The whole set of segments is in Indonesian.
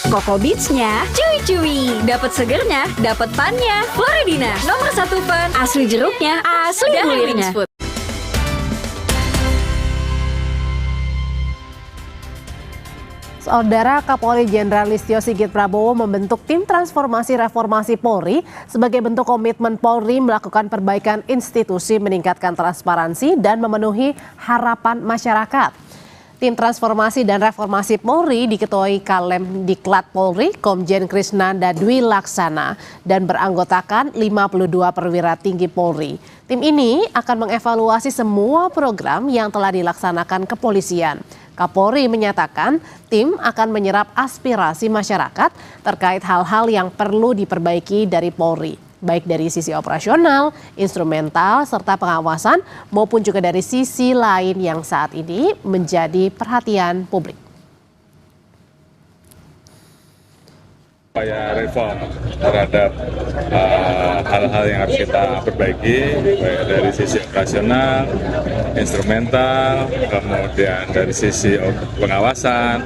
Koko Beats-nya cuy-cuy, dapat segernya, dapat pannya. Floridina, nomor 1 pan, asli jeruknya, asli gulirnya. Saudara Kapolri Jenderal Listio Sigit Prabowo membentuk tim transformasi reformasi Polri sebagai bentuk komitmen Polri melakukan perbaikan institusi, meningkatkan transparansi dan memenuhi harapan masyarakat. Tim transformasi dan reformasi Polri diketuai Kalem Diklat Polri Komjen Krisnanda Dwi Laksana dan beranggotakan 52 perwira tinggi Polri. Tim ini akan mengevaluasi semua program yang telah dilaksanakan kepolisian. Kapolri menyatakan tim akan menyerap aspirasi masyarakat terkait hal-hal yang perlu diperbaiki dari Polri, baik dari sisi operasional, instrumental, serta pengawasan maupun juga dari sisi lain yang saat ini menjadi perhatian publik. Upaya reform terhadap hal-hal yang harus kita perbaiki, baik dari sisi operasional, instrumental, kemudian dari sisi pengawasan,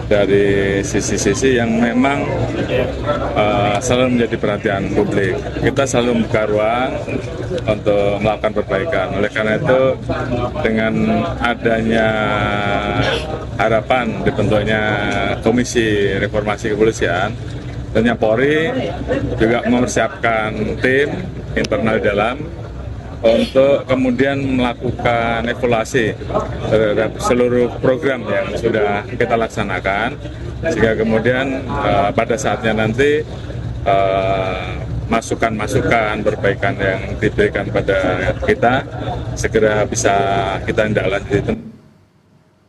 dari sisi-sisi yang memang selalu menjadi perhatian publik. Kita selalu membuka ruang untuk melakukan perbaikan. Oleh karena itu, dengan adanya harapan dibentuknya Komisi Reformasi Kepolisian, tentunya Polri juga mempersiapkan tim internal di dalam untuk kemudian melakukan evaluasi terhadap seluruh program yang sudah kita laksanakan, sehingga kemudian pada saatnya nanti masukan-masukan perbaikan yang diberikan pada kita segera bisa kita tindak.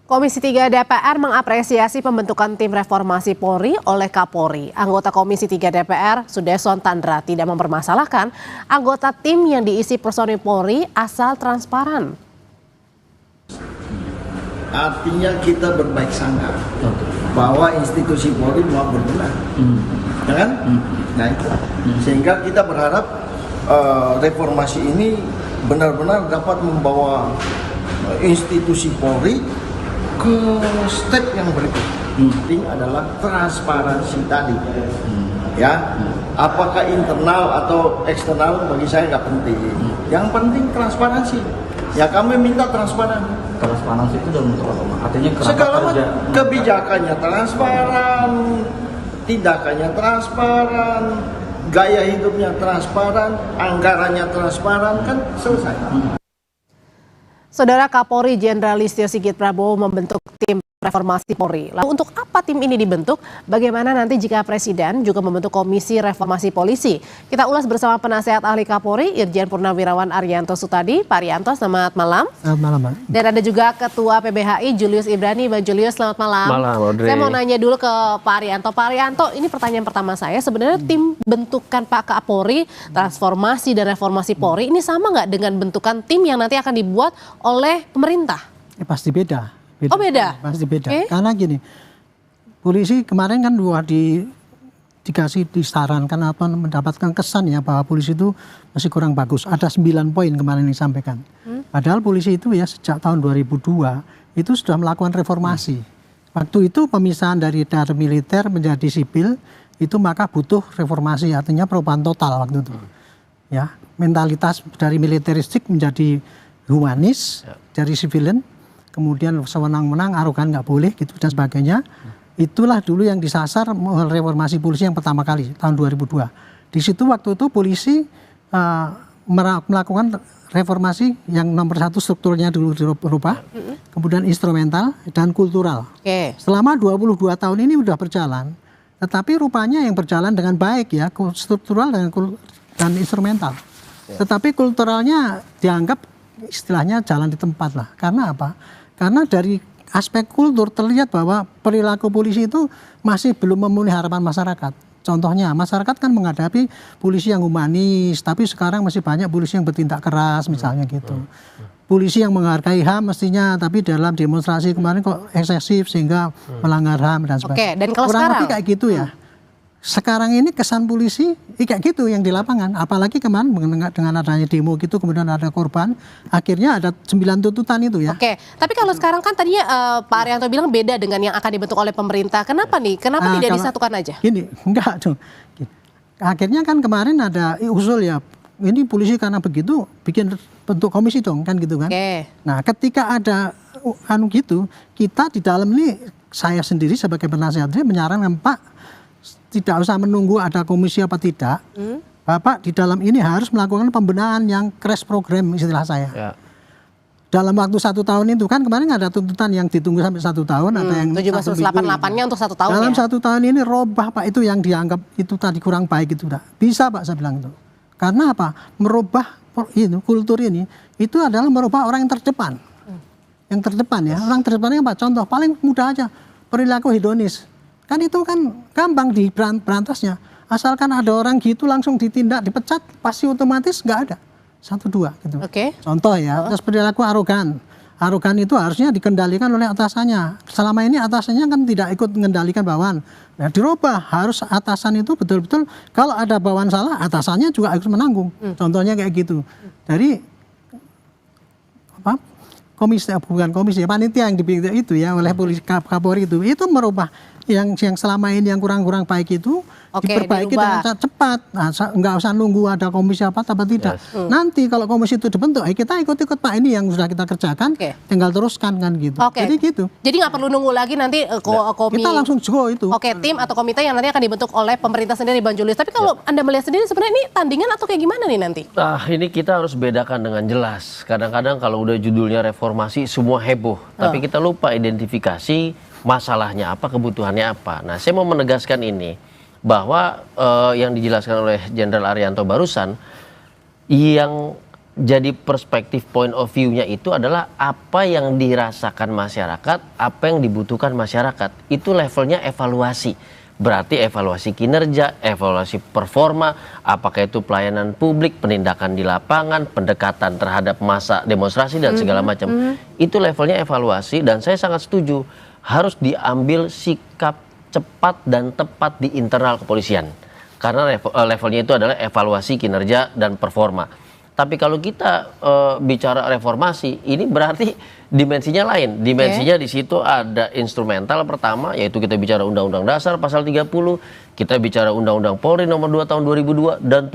Komisi 3 DPR mengapresiasi pembentukan tim reformasi Polri oleh Kapolri. Anggota Komisi 3 DPR, Sudeson Tandra, tidak mempermasalahkan anggota tim yang diisi personil Polri asal transparan. Artinya kita berbaik sangka bahwa institusi Polri mau berbenah, ya kan? Nah itu, sehingga kita berharap reformasi ini benar-benar dapat membawa institusi Polri ke step yang berikut. Penting adalah transparansi tadi. Ya, apakah internal atau eksternal bagi saya nggak penting. Yang penting transparansi. Ya kami minta transparan. Transparansi itu dalam bentuk apa? Artinya segala kebijakannya transparan, tindakannya transparan, gaya hidupnya transparan, anggarannya transparan, kan selesai. Saudara Kapolri Jenderal Listio Sigit Prabowo membentuk tim reformasi Polri. Lalu untuk apa tim ini dibentuk? Bagaimana nanti jika Presiden juga membentuk Komisi Reformasi Polisi? Kita ulas bersama penasehat ahli Kapolri Irjen Purnawirawan Arianto Sutadi. Pak Arianto, selamat malam. Selamat malam, Pak. Dan ada juga Ketua PBHI Julius Ibrani. Bang Julius, selamat malam. Malam, Audrey. Saya mau nanya dulu ke Pak Arianto. Pak Arianto, ini pertanyaan pertama saya. Sebenarnya tim bentukan Pak Kapolri, transformasi dan reformasi Polri, ini sama nggak dengan bentukan tim yang nanti akan dibuat oleh pemerintah? Pasti beda. Oh beda? Pasti beda. Okay. Karena gini, polisi kemarin kan dikasih disarankan atau mendapatkan kesan ya bahwa polisi itu masih kurang bagus. Ada 9 poin kemarin disampaikan. Padahal polisi itu ya sejak tahun 2002 itu sudah melakukan reformasi. Waktu itu pemisahan dari militer menjadi sipil itu maka butuh reformasi, artinya perubahan total waktu itu. Ya, mentalitas dari militeristik menjadi humanis, dari civilian, kemudian sewenang-wenang, arogan nggak boleh gitu dan sebagainya. Itulah dulu yang disasar reformasi polisi yang pertama kali tahun 2002. Di situ waktu itu polisi melakukan reformasi yang nomor 1 strukturnya dulu dirubah, kemudian instrumental dan kultural. Selama 22 tahun ini sudah berjalan, tetapi rupanya yang berjalan dengan baik ya, struktural dan instrumental. Tetapi kulturalnya dianggap istilahnya jalan di tempat lah. Karena apa? Karena dari aspek kultur terlihat bahwa perilaku polisi itu masih belum memenuhi harapan masyarakat. Contohnya, masyarakat kan menghadapi polisi yang humanis, tapi sekarang masih banyak polisi yang bertindak keras misalnya gitu. Polisi yang menghargai HAM mestinya, tapi dalam demonstrasi kemarin kok eksesif sehingga melanggar HAM dan sebagainya. Oke, dan kalau kurang sekarang? lebih kayak gitu ya. sekarang ini kesan polisi kayak gitu yang di lapangan. Apalagi kemarin dengan adanya demo gitu, kemudian ada korban, akhirnya ada 9 tuntutan itu ya. Oke, tapi kalau sekarang kan tadinya Pak Arianto bilang beda dengan yang akan dibentuk oleh pemerintah. Kenapa nih? Kenapa tidak disatukan aja? Gini, enggak dong. Akhirnya kan kemarin ada usul ya, ini polisi karena begitu bikin bentuk komisi dong kan gitu kan. Oke. Nah ketika ada gitu, kita di dalam ini, saya sendiri sebagai penasehat menyarankan Pak, tidak usah menunggu ada komisi apa tidak. Bapak di dalam ini harus melakukan pembenahan yang crash program istilah saya. Ya. Dalam waktu 1 tahun itu kan kemarin ada tuntutan yang ditunggu sampai 1 tahun, ada yang 1788-nya untuk 1 tahun. Dalam ya? 1 tahun ini robah Pak itu yang dianggap itu tadi kurang baik itu bisa Pak saya bilang itu. Karena apa? Merubah itu kultur ini itu adalah merubah orang yang terdepan. Yang terdepan ya, orang terdepannya apa? Contoh paling mudah aja, perilaku hedonis. Kan itu kan gampang di berantasnya. Asalkan ada orang gitu langsung ditindak, dipecat, pasti otomatis nggak ada. 1, 2 gitu. Oke. Contoh ya, terus perilaku arogan. Arogan itu harusnya dikendalikan oleh atasannya. Selama ini atasannya kan tidak ikut mengendalikan bawahan. Nah, dirubah, harus atasan itu betul-betul kalau ada bawahan salah, atasannya juga harus menanggung. Contohnya kayak gitu. Dari apa? Komisi panitia yang dibikin itu ya oleh polisi Kapolri itu merubah yang selama ini yang kurang baik itu diperbaiki dengan cepat. Nah, nggak usah nunggu ada komisi apa tidak. Nanti kalau komisi itu dibentuk, kita ikut-ikut Pak, ini yang sudah kita kerjakan, tinggal teruskan kan gitu. Jadi gitu. Jadi nggak perlu nunggu lagi nanti kita langsung go itu. Tim atau komite yang nanti akan dibentuk oleh pemerintah sendiri, Bang Julius. Tapi kalau Anda melihat sendiri sebenarnya ini tandingan atau kayak gimana nih nanti? Ini kita harus bedakan dengan jelas. Kadang-kadang kalau udah judulnya reformasi semua heboh, tapi kita lupa identifikasi masalahnya apa, kebutuhannya apa. Nah, saya mau menegaskan ini bahwa yang dijelaskan oleh Jenderal Arianto barusan, yang jadi perspektif point of view-nya itu adalah apa yang dirasakan masyarakat, apa yang dibutuhkan masyarakat. Itu levelnya evaluasi. Berarti evaluasi kinerja, evaluasi performa, apakah itu pelayanan publik, penindakan di lapangan, pendekatan terhadap massa demonstrasi dan segala macam. Itu levelnya evaluasi, dan saya sangat setuju harus diambil sikap cepat dan tepat di internal kepolisian. Karena levelnya itu adalah evaluasi kinerja dan performa. Tapi kalau kita bicara reformasi, ini berarti dimensinya lain. Dimensinya di situ ada instrumental pertama, yaitu kita bicara Undang-Undang Dasar pasal 30, kita bicara Undang-Undang Polri nomor 2 tahun 2002 dan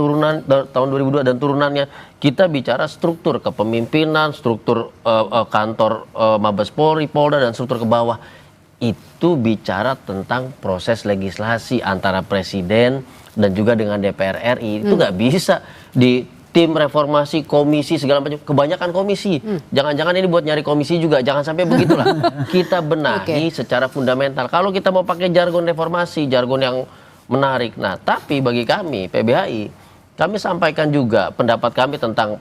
tahun 2002 dan turunannya. Kita bicara struktur kepemimpinan, struktur kantor Mabes Polri, Polda, dan struktur ke bawah. Itu bicara tentang proses legislasi antara presiden dan juga dengan DPR RI. Itu nggak bisa di tim reformasi, komisi, segala macam. Kebanyakan komisi. Jangan-jangan ini buat nyari komisi juga. Jangan sampai begitulah. Kita benahi secara fundamental. Kalau kita mau pakai jargon reformasi, jargon yang menarik. Nah, tapi bagi kami, PBHI, kami sampaikan juga pendapat kami tentang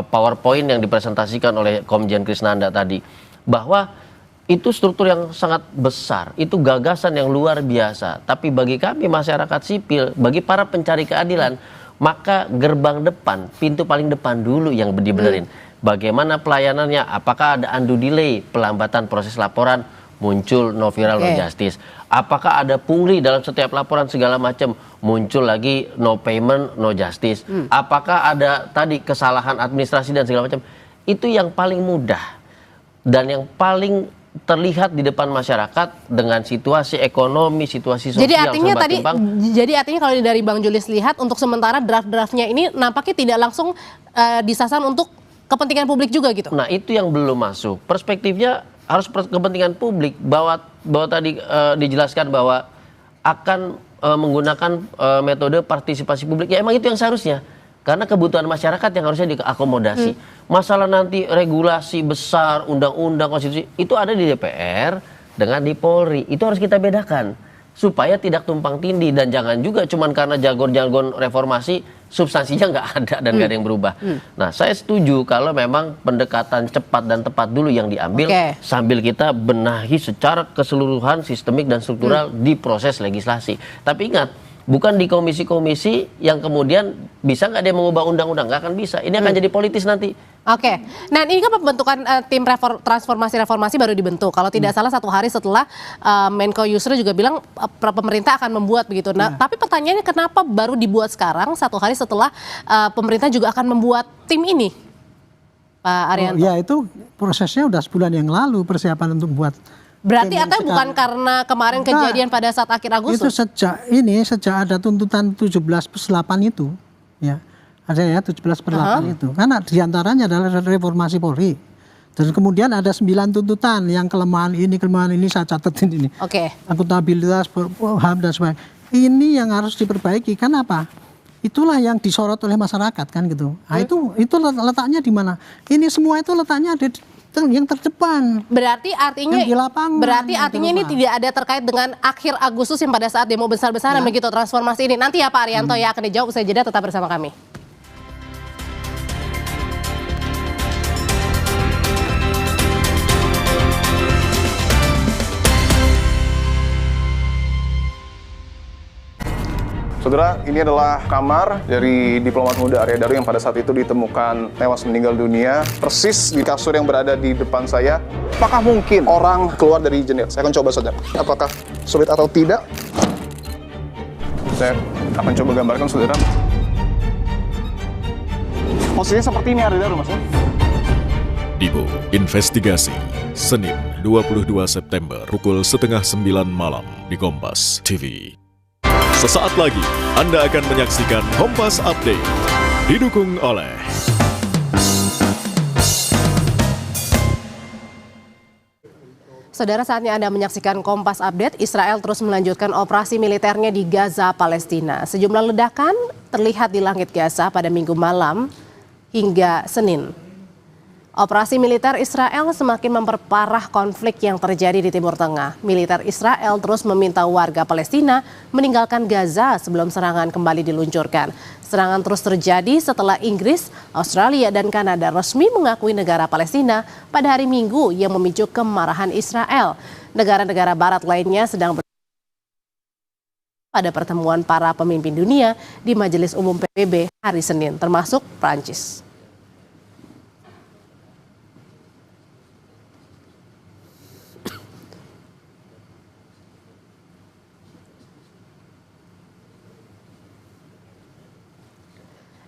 PowerPoint yang dipresentasikan oleh Komjen Krisnanda tadi. Bahwa itu struktur yang sangat besar, itu gagasan yang luar biasa. Tapi bagi kami masyarakat sipil, bagi para pencari keadilan, maka gerbang depan, pintu paling depan dulu yang dibenerin. Bagaimana pelayanannya, apakah ada undue delay, pelambatan proses laporan, muncul no viral no justice. Apakah ada pungli dalam setiap laporan segala macam, muncul lagi no payment no justice. Apakah ada tadi kesalahan administrasi dan segala macam. Itu yang paling mudah dan yang paling terlihat di depan masyarakat dengan situasi ekonomi, situasi sosial. Jadi artinya kalau dari Bang Julius lihat, untuk sementara draft-draftnya ini nampaknya tidak langsung disasar untuk kepentingan publik juga gitu. Nah, itu yang belum masuk. Perspektifnya harus kepentingan publik, bahwa tadi dijelaskan bahwa akan menggunakan metode partisipasi publik. Ya emang itu yang seharusnya. Karena kebutuhan masyarakat yang harusnya diakomodasi. Masalah nanti regulasi besar, undang-undang, konstitusi, itu ada di DPR dengan di Polri. Itu harus kita bedakan. Supaya tidak tumpang tindih. Dan jangan juga cuman karena jargon-jargon reformasi, substansinya nggak ada dan nggak ada yang berubah. Nah, saya setuju kalau memang pendekatan cepat dan tepat dulu yang diambil. Sambil kita benahi secara keseluruhan, sistemik dan struktural di proses legislasi. Tapi ingat, Bukan di komisi-komisi yang kemudian bisa nggak dia mengubah undang-undang, nggak akan bisa. Ini akan jadi politis nanti. Oke, nah ini kan pembentukan tim transformasi reformasi baru dibentuk. Kalau tidak salah 1 hari setelah Menko Yusri juga bilang pemerintah akan membuat begitu. Nah, tapi pertanyaannya kenapa baru dibuat sekarang 1 hari setelah pemerintah juga akan membuat tim ini, Pak Arianto? Ya itu prosesnya udah sebulan yang lalu persiapan untuk buat. Berarti atau bukan karena kemarin kejadian pada saat akhir Agustus? Itu sejak ada tuntutan 17+8 itu, ya. Ada ya 17/8 itu. Karena diantaranya adalah reformasi Polri. Dan kemudian ada 9 tuntutan yang kelemahan ini saya catetin ini. Oke. Akuntabilitas, HAM dan sebagainya. Ini yang harus diperbaiki. Kenapa? Itulah yang disorot oleh masyarakat kan gitu. Nah, itu letaknya di mana? Ini semua itu letaknya ada yang terdepan. Berarti artinya ini tidak ada terkait dengan akhir Agustus yang pada saat demo besar-besaran begitu transformasi ini. Nanti ya Pak Arianto ya akan dijawab usai jeda, tetap bersama kami. Saudara, ini adalah kamar dari diplomat muda Arya Daru yang pada saat itu ditemukan tewas meninggal dunia. Persis di kasur yang berada di depan saya. Apakah mungkin orang keluar dari jendela? Saya akan coba saja. Apakah sulit atau tidak? Saya akan coba gambarkan, saudara. Posisinya seperti ini Arya Daru, Mas. Dibo Investigasi, Senin 22 September pukul 8:30 malam di Kompas TV. Sesaat lagi, Anda akan menyaksikan Kompas Update, didukung oleh Saudara, saatnya Anda menyaksikan Kompas Update. Israel terus melanjutkan operasi militernya di Gaza, Palestina. Sejumlah ledakan terlihat di langit Gaza pada Minggu malam hingga Senin. Operasi militer Israel semakin memperparah konflik yang terjadi di Timur Tengah. Militer Israel terus meminta warga Palestina meninggalkan Gaza sebelum serangan kembali diluncurkan. Serangan terus terjadi setelah Inggris, Australia, dan Kanada resmi mengakui negara Palestina pada hari Minggu yang memicu kemarahan Israel. Negara-negara barat lainnya sedang pada pertemuan para pemimpin dunia di Majelis Umum PBB hari Senin, termasuk Prancis.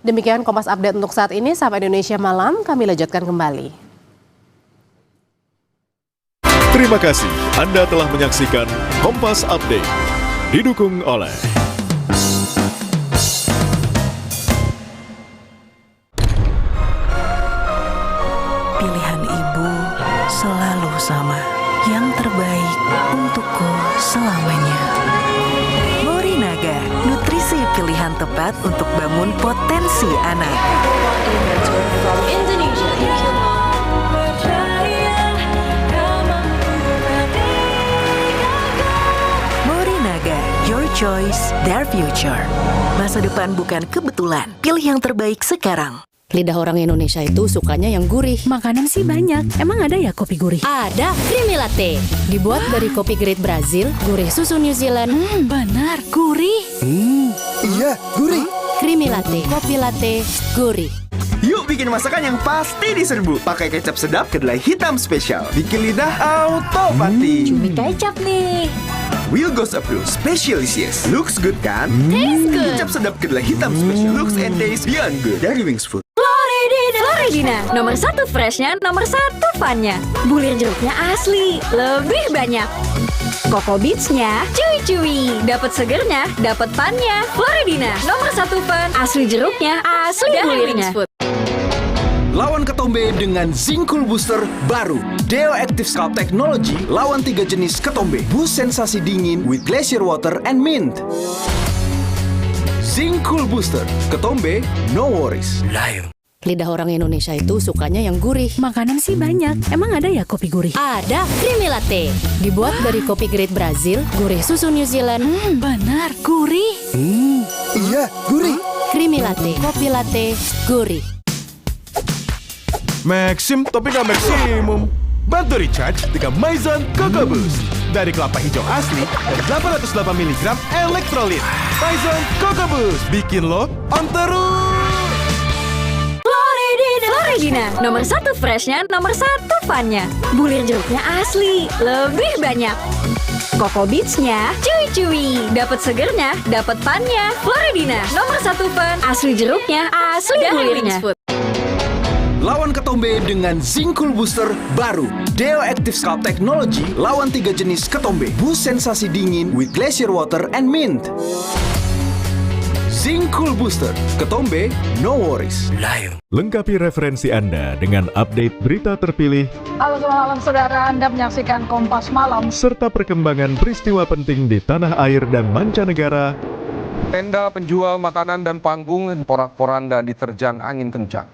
Demikian Kompas Update untuk saat ini. Sampai Indonesia Malam, kami lanjutkan kembali. Terima kasih Anda telah menyaksikan Kompas Update, didukung oleh pilihan ibu selalu sama, yang terbaik untukku selamanya. Morinaga, nutrisi pilihan tepat untuk bangun potensi anak. Morinaga, your choice, their future. Masa depan bukan kebetulan, pilih yang terbaik sekarang. Lidah orang Indonesia itu sukanya yang gurih. Makanan sih banyak. Emang ada ya kopi gurih? Ada, Creamy Latte. Dibuat dari kopi grade Brazil, gurih susu New Zealand. Benar, gurih. Iya, gurih. Creamy Latte, kopi latte, gurih. Yuk bikin masakan yang pasti diserbu. Pakai kecap sedap kedelai hitam spesial. Bikin lidah auto pati. Cumi kecap nih. Will Goes Approve, Specialicious. Looks good kan? Taste good. Kecap sedap kedelai hitam spesial. Looks and taste beyond good. Dari Wings Food. Floridina, nomor 1 freshnya, nomor 1 funnya. Bulir jeruknya asli, lebih banyak. Coco Beats-nya cuy-cuy, dapat segernya, dapat funnya. Floridina, nomor 1 fun, asli jeruknya, asli bulirnya. Lawan ketombe dengan Zinc Cool Booster baru. Deo Active Scalp Technology lawan 3 jenis ketombe. Boost sensasi dingin with glacier water and mint. Zinc Cool Booster, ketombe no worries. Lion. Lidah orang Indonesia itu sukanya yang gurih. Makanan sih banyak. Emang ada ya kopi gurih? Ada, Creamy Latte. Dibuat dari kopi grade Brazil, gurih susu New Zealand. Benar, gurih. Iya, gurih. Creamy Latte, kopi latte, gurih. Maxim tapi nggak maksimum. Bantu recharge dengan Maison Coco Boost. dari kelapa hijau asli dan 808 mg elektrolit. Tyson Coco Boost bikin lo on terus. Floridina, nomor 1 freshnya, nomor 1 funnya. Bulir jeruknya asli, lebih banyak. Coco Beats-nya cuy-cuy, dapat segernya, dapat funnya. Floridina, nomor 1 fun, asli jeruknya, asli bulirnya. Lawan ketombe dengan Zinc Booster baru. Deo Active Scalp Technology lawan 3 jenis ketombe. Boost sensasi dingin with glacier water and mint. Zinc Booster, ketombe no worries. Lengkapi referensi Anda dengan update berita terpilih Halo selamat malam saudara, Anda menyaksikan Kompas Malam. serta perkembangan peristiwa penting di tanah air dan mancanegara. Tenda penjual makanan dan panggung porak-poranda diterjang angin kencang.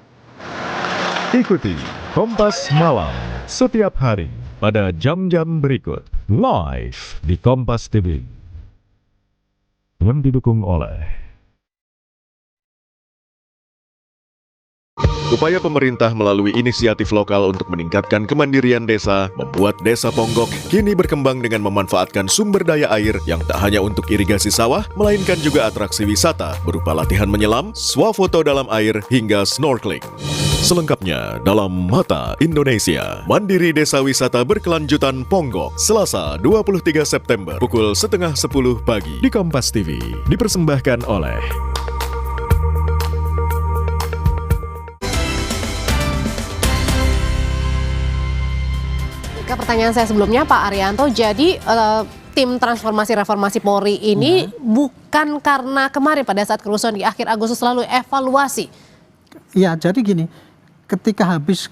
Ikuti Kompas Malam setiap hari pada jam-jam berikut live di Kompas TV. Yang didukung oleh upaya pemerintah melalui inisiatif lokal untuk meningkatkan kemandirian desa, membuat Desa Ponggok kini berkembang dengan memanfaatkan sumber daya air yang tak hanya untuk irigasi sawah, melainkan juga atraksi wisata berupa latihan menyelam, swafoto dalam air, hingga snorkeling. Selengkapnya dalam Mata Indonesia, Mandiri Desa Wisata Berkelanjutan Ponggok, Selasa 23 September pukul 9:30 pagi di Kompas TV. Dipersembahkan oleh Ke pertanyaan saya sebelumnya Pak Arianto, jadi tim transformasi reformasi Polri ini bukan karena kemarin pada saat kerusuhan di akhir Agustus lalu evaluasi. Ya, jadi gini, ketika habis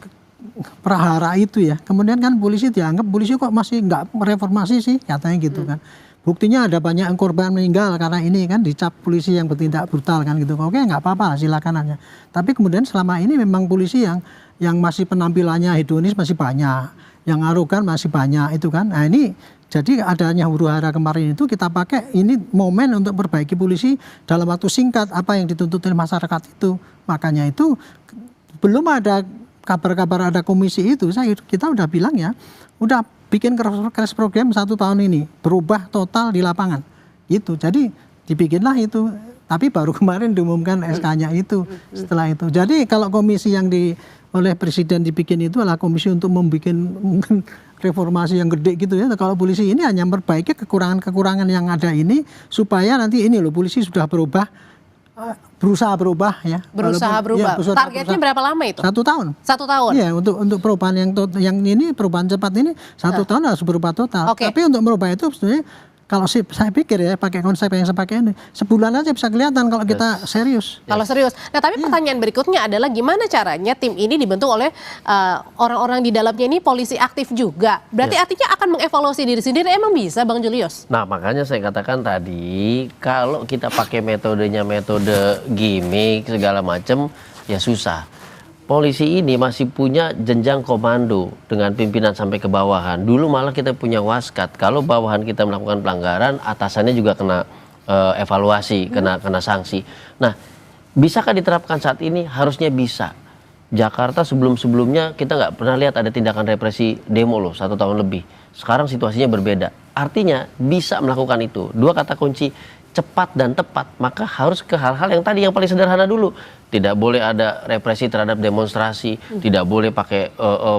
prahara itu ya, kemudian kan polisi dianggap polisi kok masih nggak mereformasi sih, katanya gitu kan. Buktinya ada banyak korban meninggal karena ini kan dicap polisi yang bertindak brutal kan gitu. Oke, nggak apa-apa, silakan aja. Tapi kemudian selama ini memang polisi yang masih penampilannya hedonis masih banyak, yang arogan masih banyak itu kan. Nah ini jadi adanya huru-hara kemarin itu kita pakai ini momen untuk perbaiki polisi dalam waktu singkat apa yang dituntut oleh masyarakat itu. Makanya itu belum ada kabar-kabar ada komisi itu, kita udah bilang ya, udah bikin crash program 1 tahun ini, berubah total di lapangan. Gitu, jadi dibikinlah itu. Tapi baru kemarin diumumkan SK-nya itu setelah itu. Jadi kalau komisi yang oleh Presiden dibikin itu adalah komisi untuk membuat mungkin reformasi yang gede gitu ya. Kalau polisi ini hanya memperbaiki kekurangan-kekurangan yang ada ini supaya nanti ini loh polisi sudah berubah, berusaha berubah ya. Berusaha berubah. Ya, targetnya berapa lama itu? 1 tahun. 1 tahun. Iya, untuk perubahan yang ini perubahan cepat ini 1 tahun harus berubah total. Okay. Tapi untuk merubah itu sebenarnya kalau saya pikir ya pakai konsep yang saya pakai ini sebulan aja bisa kelihatan kalau kita serius. Kalau serius. Nah tapi pertanyaan berikutnya adalah gimana caranya tim ini dibentuk oleh orang-orang di dalamnya ini polisi aktif juga. Berarti artinya akan mengevaluasi diri sendiri, emang bisa Bang Julius? Nah makanya saya katakan tadi kalau kita pakai metodenya metode gimmick segala macam ya susah. Polisi ini masih punya jenjang komando dengan pimpinan sampai ke bawahan. Dulu malah kita punya waskat. Kalau bawahan kita melakukan pelanggaran, atasannya juga kena evaluasi, kena sanksi. Nah, bisakah diterapkan saat ini? Harusnya bisa. Jakarta sebelum-sebelumnya kita nggak pernah lihat ada tindakan represi demo loh 1 tahun lebih. Sekarang situasinya berbeda. Artinya bisa melakukan itu. 2 kata kunci, cepat dan tepat, maka harus ke hal-hal yang tadi yang paling sederhana dulu. Tidak boleh ada represi terhadap demonstrasi, tidak boleh pakai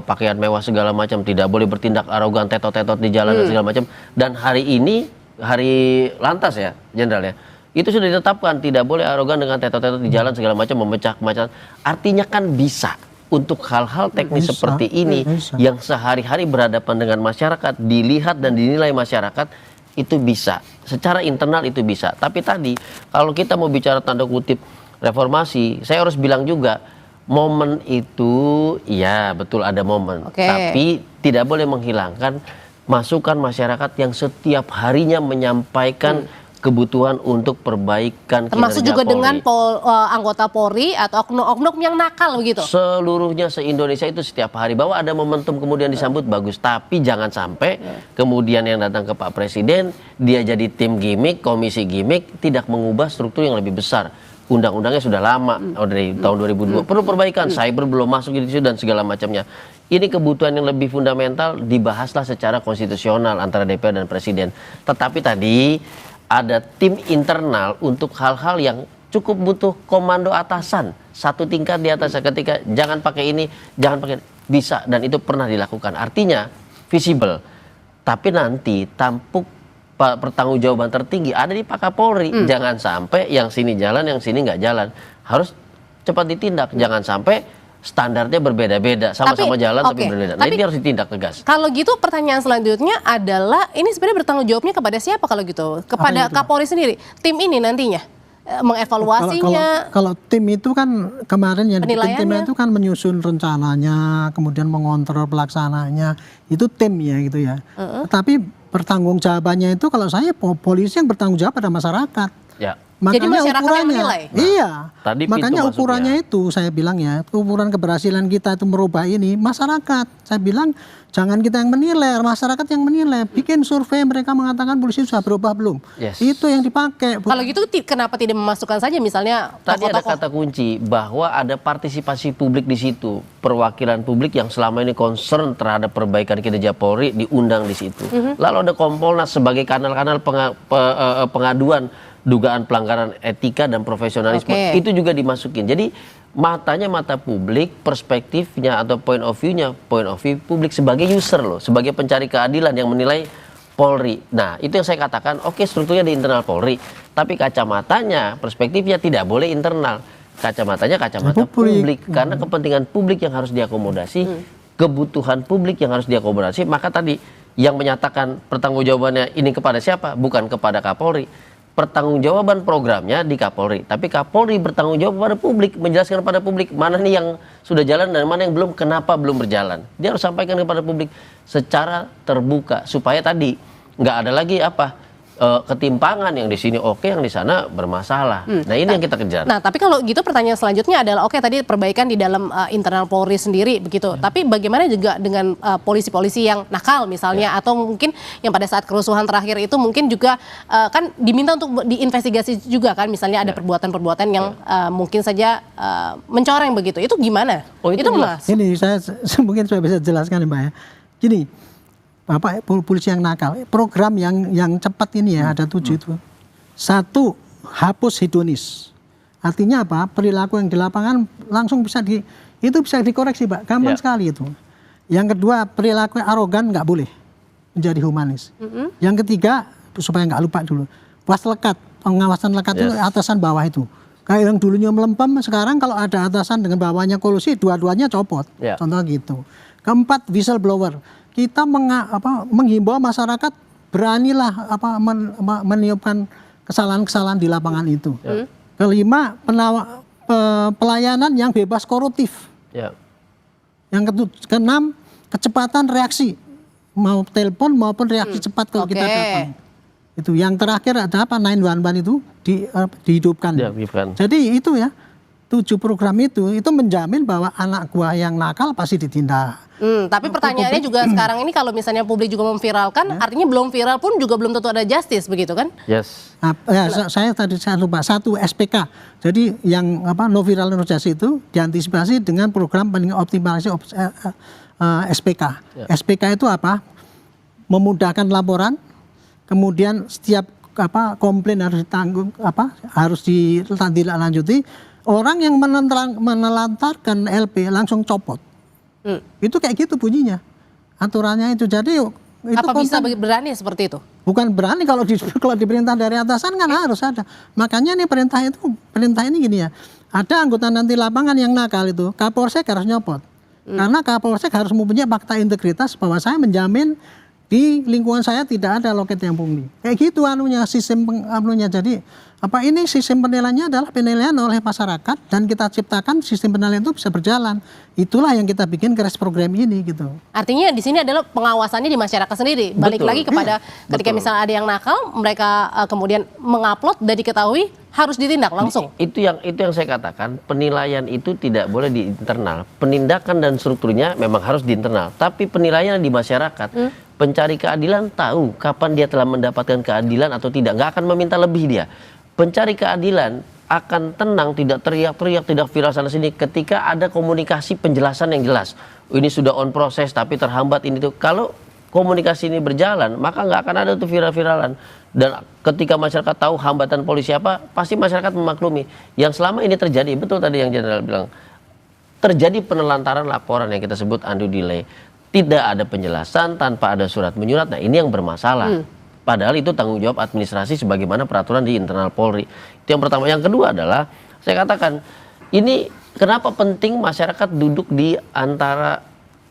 pakaian mewah segala macam, tidak boleh bertindak arogan tetot-tetot di jalan dan segala macam. Dan hari ini hari lantas ya, Jenderal ya, itu sudah ditetapkan tidak boleh arogan dengan tetot-tetot di jalan segala macam, memecah kemacetan. Artinya kan bisa untuk hal-hal teknis seperti ini yang sehari-hari berhadapan dengan masyarakat, dilihat dan dinilai masyarakat, itu bisa. Secara internal itu bisa. Tapi tadi kalau kita mau bicara tanda kutip reformasi, saya harus bilang juga momen itu ya betul ada momen. Tapi tidak boleh menghilangkan masukan masyarakat yang setiap harinya menyampaikan kebutuhan untuk perbaikan termasuk kinerja juga Polri. dengan anggota Polri atau oknum-oknum yang nakal begitu. Seluruhnya se-Indonesia itu setiap hari bahwa ada momentum kemudian disambut bagus, tapi jangan sampai kemudian yang datang ke Pak Presiden dia jadi tim gimmick, komisi gimmick, tidak mengubah struktur yang lebih besar. undang-undangnya sudah lama, dari tahun 2002. Perlu perbaikan, cyber belum masuk di situ dan segala macamnya. Ini kebutuhan yang lebih fundamental dibahaslah secara konstitusional antara DPR dan Presiden. Tetapi tadi ada tim internal untuk hal-hal yang cukup butuh komando atasan, satu tingkat di atas, ketika jangan pakai ini, jangan pakai, bisa, dan itu pernah dilakukan. Artinya visible. Tapi nanti tampuk pertanggungjawaban tertinggi ada di Pak Kapolri. Jangan sampai yang sini jalan, yang sini nggak jalan. Harus cepat ditindak. Jangan sampai standarnya berbeda-beda, sama-sama jalan tapi berbeda. Nah, ini harus ditindak tegas. Kalau gitu pertanyaan selanjutnya adalah, ini sebenarnya bertanggung jawabnya kepada siapa kalau gitu? Kepada Kapolri sendiri. Tim ini nantinya mengevaluasinya. Kalau tim itu kan kemarin yang dibikin tim itu kan menyusun rencananya, kemudian mengontrol pelaksananya. Itu tim ya gitu ya. Tapi pertanggungjawabannya itu kalau saya polisi yang bertanggung jawab pada masyarakat. Ya. Jadi masyarakat yang menilai. Iya. Tadi makanya ukurannya itu saya bilang ya, ukuran keberhasilan kita itu merubah ini masyarakat. Saya bilang jangan kita yang menilai, masyarakat yang menilai. Bikin survei, mereka mengatakan polisi sudah berubah belum? Itu yang dipakai. Kalau gitu kenapa tidak memasukkan saja misalnya tadi ada kata kunci bahwa ada partisipasi publik di situ, perwakilan publik yang selama ini concern terhadap perbaikan kinerja Polri diundang di situ. Lalu ada Kompolnas sebagai kanal-kanal pengaduan dugaan pelanggaran etika dan profesionalisme, itu juga dimasukin. Jadi matanya mata publik, perspektifnya atau point of view publik sebagai user loh, sebagai pencari keadilan yang menilai Polri. Nah, itu yang saya katakan, oke, strukturnya di internal Polri, tapi kacamatanya, perspektifnya tidak boleh internal. Kacamatanya kacamata publik, karena kepentingan publik yang harus diakomodasi, kebutuhan publik yang harus diakomodasi. Maka tadi yang menyatakan pertanggungjawabannya ini kepada siapa? Bukan kepada Kapolri. Pertanggungjawaban programnya di Kapolri, tapi Kapolri bertanggung jawab kepada publik, menjelaskan kepada publik mana nih yang sudah jalan dan mana yang belum, kenapa belum berjalan. Dia harus sampaikan kepada publik secara terbuka supaya tadi nggak ada lagi ketimpangan, yang di sini oke, yang di sana bermasalah. Nah, ini yang kita kejar. Nah, tapi kalau gitu pertanyaan selanjutnya adalah, oke, tadi perbaikan di dalam internal Polri sendiri begitu. Tapi bagaimana juga dengan polisi-polisi yang nakal misalnya, atau mungkin yang pada saat kerusuhan terakhir itu mungkin juga kan diminta untuk diinvestigasi juga kan, misalnya ada perbuatan-perbuatan yang mungkin saja mencoreng begitu. Itu gimana? Itu Mas. Ini saya mungkin saya bisa jelaskan ya, Mbak ya. Gini, Bapak polisi yang nakal, program yang cepat ini ya ada 7 itu. 1, hapus hedonis. Artinya apa? Perilaku yang di lapangan langsung bisa bisa dikoreksi, Pak. Gampang sekali itu. Yang kedua, perilaku arogan nggak boleh, menjadi humanis. Yang ketiga, supaya nggak lupa dulu, lekat, pengawasan lekat itu atasan bawah itu. Kayak yang dulunya melempem, sekarang kalau ada atasan dengan bawahnya kolusi, dua-duanya copot. Contoh gitu. Keempat, whistleblower. Kita menghimbau masyarakat beranilah meniupkan kesalahan-kesalahan di lapangan itu. Kelima, pelayanan yang bebas koruptif. Yang keenam, kecepatan reaksi, mau telepon maupun reaksi cepat kalau kita datang. Itu yang terakhir ada 911 itu dihidupkan. Jadi itu ya, 7 program itu menjamin bahwa anak gua yang nakal pasti ditindak. Tapi pertanyaannya juga sekarang ini kalau misalnya publik juga memviralkan, artinya belum viral pun juga belum tentu ada justice begitu kan? Saya tadi lupa 1 SPK. Jadi yang no viral no justice itu diantisipasi dengan program optimalisasi SPK. SPK itu apa? Memudahkan laporan, kemudian setiap komplain harus ditanggung, harus ditindaklanjuti. Orang yang menelantarkan LP langsung copot. Itu kayak gitu bunyinya. Aturannya itu. Jadi itu bisa berani seperti itu? Bukan berani, kalau diperintah dari atasan kan harus ada. Makanya nih perintah ini gini ya. Ada anggota nanti lapangan yang nakal itu, Kapolsek harus nyopot. Karena Kapolsek harus mempunyai fakta integritas bahwa saya menjamin di lingkungan saya tidak ada loket yang pungli. Kayak gitu sistem Jadi ini sistem penilaiannya adalah penilaian oleh masyarakat, dan kita ciptakan sistem penilaian itu bisa berjalan. Itulah yang kita bikin crash program ini gitu. Artinya di sini adalah pengawasannya di masyarakat sendiri. Balik lagi kepada ketika misalnya ada yang nakal, mereka kemudian mengupload dan diketahui harus ditindak langsung. Itu yang saya katakan, penilaian itu tidak boleh di internal. Penindakan dan strukturnya memang harus di internal, tapi penilaian di masyarakat. Pencari keadilan tahu kapan dia telah mendapatkan keadilan atau tidak, nggak akan meminta lebih dia. Pencari keadilan akan tenang, tidak teriak-teriak, tidak viral sana sini ketika ada komunikasi penjelasan yang jelas. Ini sudah on proses tapi terhambat ini tuh. Kalau komunikasi ini berjalan, maka nggak akan ada tuh viral-viralan. Dan ketika masyarakat tahu hambatan polisi apa, pasti masyarakat memaklumi. Yang selama ini terjadi, betul tadi yang Jenderal bilang, terjadi penelantaran laporan yang kita sebut undue delay. Tidak ada penjelasan tanpa ada surat menyurat. Nah ini yang bermasalah. Padahal itu tanggung jawab administrasi sebagaimana peraturan di internal Polri. Itu yang pertama. Yang kedua adalah, saya katakan, ini kenapa penting masyarakat duduk di antara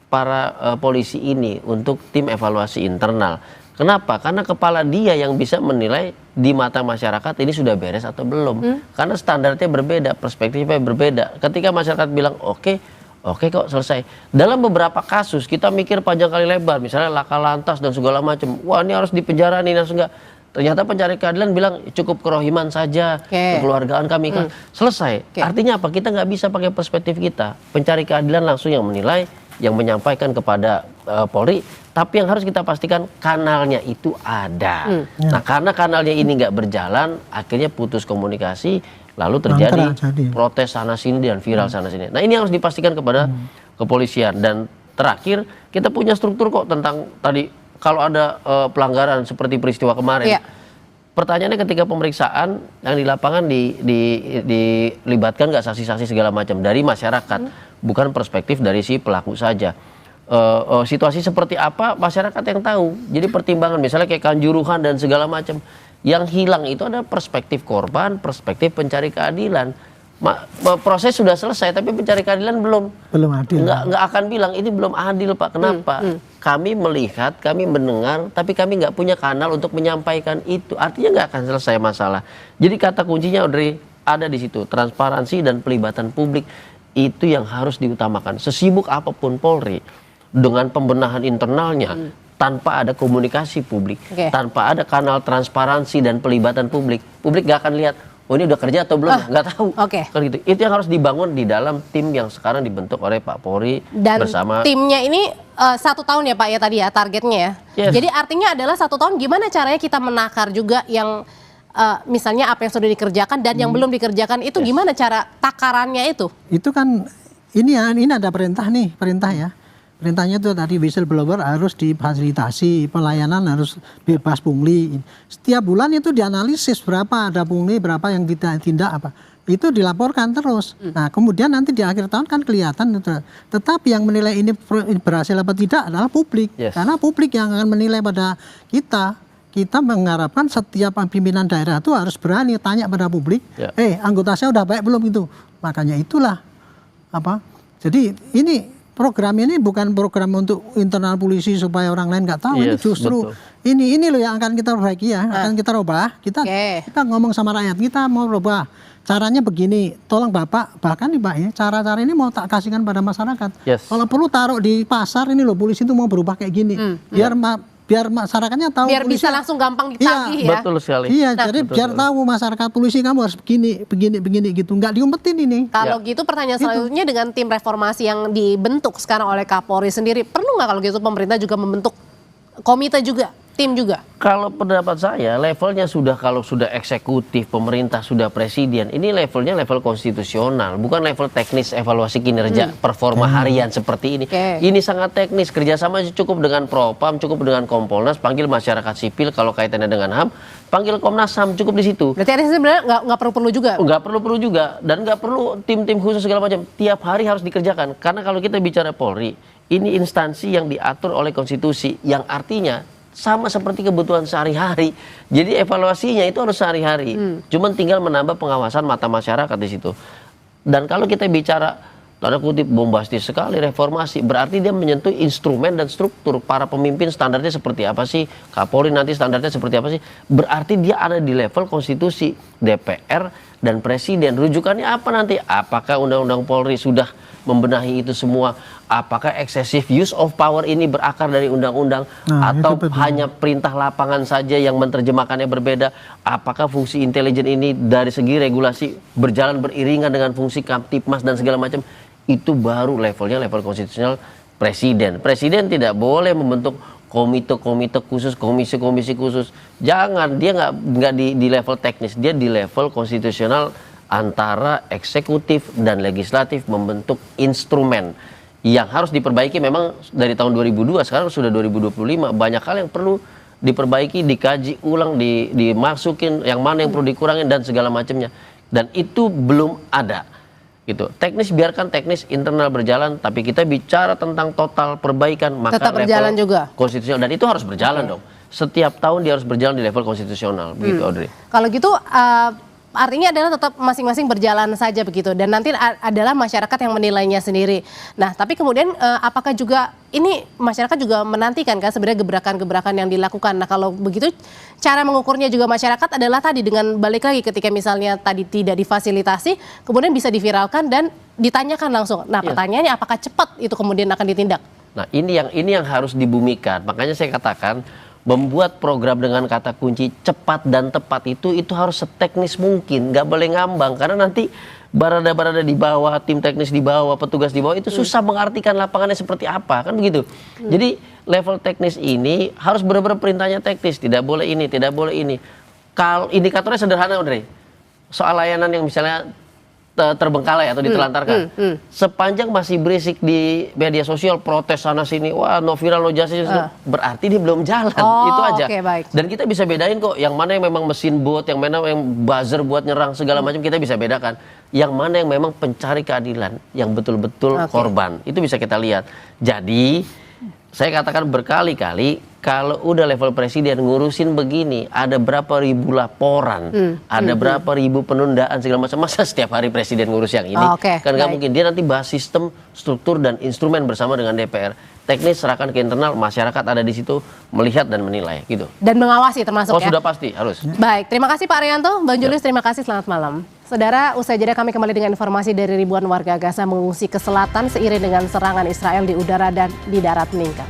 para polisi ini untuk tim evaluasi internal. Kenapa? Karena kepala dia yang bisa menilai di mata masyarakat ini sudah beres atau belum. Karena standarnya berbeda, perspektifnya berbeda. Ketika masyarakat bilang oke kok selesai. Dalam beberapa kasus kita mikir panjang kali lebar, misalnya laka lantas dan segala macam. Wah ini harus dipenjara nih, harus enggak. Ternyata pencari keadilan bilang cukup kerohiman saja, kekeluargaan kami kan selesai. Artinya apa? Kita nggak bisa pakai perspektif kita. Pencari keadilan langsung yang menilai, yang menyampaikan kepada Polri. Tapi yang harus kita pastikan kanalnya itu ada. Nah karena kanalnya ini nggak berjalan, akhirnya putus komunikasi. Lalu terjadi protes sana sini dan viral sana sini. Nah ini harus dipastikan kepada kepolisian. Dan terakhir kita punya struktur kok tentang tadi kalau ada pelanggaran seperti peristiwa kemarin. Pertanyaannya ketika pemeriksaan yang di lapangan dilibatkan nggak saksi-saksi segala macam dari masyarakat, bukan perspektif dari si pelaku saja. Situasi seperti apa masyarakat yang tahu. Jadi pertimbangan misalnya kayak Kanjuruhan dan segala macam. Yang hilang itu ada perspektif korban, perspektif pencari keadilan. Proses sudah selesai, tapi pencari keadilan belum adil. Nggak akan bilang ini belum adil Pak. Kenapa? Kami melihat, kami mendengar, tapi kami nggak punya kanal untuk menyampaikan itu. Artinya nggak akan selesai masalah. Jadi kata kuncinya Audrey ada di situ. Transparansi dan pelibatan publik itu yang harus diutamakan. Sesibuk apapun Polri dengan pembenahan internalnya. Tanpa ada komunikasi publik, tanpa ada kanal transparansi dan pelibatan publik gak akan lihat, oh ini udah kerja atau belum, nggak tahu. Kan gitu. Itu yang harus dibangun di dalam tim yang sekarang dibentuk oleh Pak Polri dan bersama. Timnya ini 1 tahun ya Pak ya tadi ya targetnya ya. Jadi artinya adalah 1 tahun gimana caranya kita menakar juga yang misalnya apa yang sudah dikerjakan dan yang belum dikerjakan itu gimana cara takarannya itu? Itu kan ini ada perintah ya. Perintahnya itu tadi whistleblower harus difasilitasi, pelayanan harus bebas pungli. Setiap bulan itu dianalisis berapa ada pungli, berapa yang tindak apa. Itu dilaporkan terus. Nah kemudian nanti di akhir tahun kan kelihatan. Tetapi yang menilai ini berhasil apa tidak adalah publik. Karena publik yang akan menilai pada kita. Kita mengharapkan setiap pimpinan daerah itu harus berani tanya pada publik. Anggota saya udah baik belum itu. Makanya itulah Jadi ini program ini bukan program untuk internal polisi supaya orang lain nggak tahu. Ini justru ini loh yang akan kita perbaiki ya, akan kita rubah. Kita ngomong sama rakyat, kita mau rubah. Caranya begini, tolong Bapak, bahkan nih Pak ya, cara-cara ini mau tak kasihkan pada masyarakat. Kalau perlu taruh di pasar ini loh, polisi itu mau berubah kayak gini. Biar masyarakatnya tahu. Biar bisa langsung gampang ditagih ya. Betul sekali. Iya, jadi biar tahu masyarakat polisi kamu harus begini gitu. Nggak diumpetin ini. Kalau gitu pertanyaan selanjutnya dengan tim reformasi yang dibentuk sekarang oleh Kapolri sendiri, perlu nggak kalau gitu pemerintah juga membentuk komite juga, tim juga? Kalau pendapat saya levelnya kalau sudah eksekutif, pemerintah sudah presiden, ini levelnya level konstitusional, bukan level teknis evaluasi kinerja performa harian seperti ini. Ini sangat teknis, kerjasama cukup dengan Propam, cukup dengan Kompolnas, panggil masyarakat sipil kalau kaitannya dengan HAM, panggil Komnas HAM, cukup di situ. Berarti ada sebenarnya nggak perlu juga? Nggak perlu juga, dan nggak perlu tim-tim khusus segala macam. Tiap hari harus dikerjakan, karena kalau kita bicara Polri, ini instansi yang diatur oleh konstitusi, yang artinya sama seperti kebutuhan sehari-hari. Jadi evaluasinya itu harus sehari-hari. Cuman tinggal menambah pengawasan mata masyarakat di situ. Dan kalau kita bicara tanda kutip bombastis sekali reformasi, berarti dia menyentuh instrumen dan struktur para pemimpin. Standarnya seperti apa sih? Kapolri nanti standarnya seperti apa sih? Berarti dia ada di level konstitusi, DPR dan presiden. Rujukannya apa nanti? Apakah undang-undang Polri sudah membenahi itu semua? Apakah excessive use of power ini berakar dari undang-undang atau hanya perintah lapangan saja yang menerjemahkannya berbeda? Apakah fungsi intelijen ini dari segi regulasi berjalan beriringan dengan fungsi Kamtipmas dan segala macam? Itu baru levelnya level konstitusional presiden. Presiden tidak boleh membentuk komite-komite khusus, komisi-komisi khusus. Jangan, dia nggak di level teknis, dia di level konstitusional antara eksekutif dan legislatif membentuk instrumen yang harus diperbaiki. Memang dari tahun 2002 sekarang sudah 2025, banyak hal yang perlu diperbaiki, dikaji ulang, dimasukin yang mana yang perlu dikurangin dan segala macamnya, dan itu belum ada gitu. Teknis biarkan teknis internal berjalan, tapi kita bicara tentang total perbaikan maka tetap berjalan juga konstitusional, dan itu harus berjalan dong. Setiap tahun dia harus berjalan di level konstitusional, begitu Audrey. Kalau gitu artinya adalah tetap masing-masing berjalan saja begitu, dan nanti adalah masyarakat yang menilainya sendiri. Nah, tapi kemudian apakah juga ini masyarakat juga menantikan kan sebenarnya gebrakan-gebrakan yang dilakukan. Nah, kalau begitu cara mengukurnya juga masyarakat adalah tadi dengan balik lagi ketika misalnya tadi tidak difasilitasi, kemudian bisa diviralkan dan ditanyakan langsung. Nah, pertanyaannya apakah cepat itu kemudian akan ditindak? Nah, ini yang harus dibumikan. Makanya saya katakan membuat program dengan kata kunci cepat dan tepat itu harus seteknis mungkin, nggak boleh ngambang, karena nanti barada-barada di bawah, tim teknis di bawah, petugas di bawah itu susah mengartikan lapangannya seperti apa, kan begitu. Jadi level teknis ini harus benar-benar perintahnya teknis, tidak boleh ini, tidak boleh ini. Kalau indikatornya sederhana, Andre, soal layanan yang misalnya terbengkalai atau ditelantarkan, sepanjang masih berisik di media sosial, protes sana sini, wah no viral no justice, berarti dia belum jalan. Itu aja. Baik. Dan kita bisa bedain kok yang mana yang memang mesin bot, yang mana yang buzzer buat nyerang segala macam, kita bisa bedakan. Yang mana yang memang pencari keadilan, yang betul-betul korban, itu bisa kita lihat. Jadi saya katakan berkali-kali, kalau udah level presiden ngurusin begini, ada berapa ribu laporan, ada berapa ribu penundaan segala macam, masa setiap hari presiden ngurus yang ini? Kan nggak mungkin. Dia nanti bahas sistem, struktur dan instrumen bersama dengan DPR. Teknis serahkan ke internal, masyarakat ada di situ melihat dan menilai gitu. Dan mengawasi termasuk ya? Sudah pasti harus. Baik, terima kasih Pak Arianto, Bang Julius, terima kasih, selamat malam. Saudara, usai jeda kami kembali dengan informasi dari ribuan warga Gaza mengungsi ke selatan seiring dengan serangan Israel di udara dan di darat meningkat.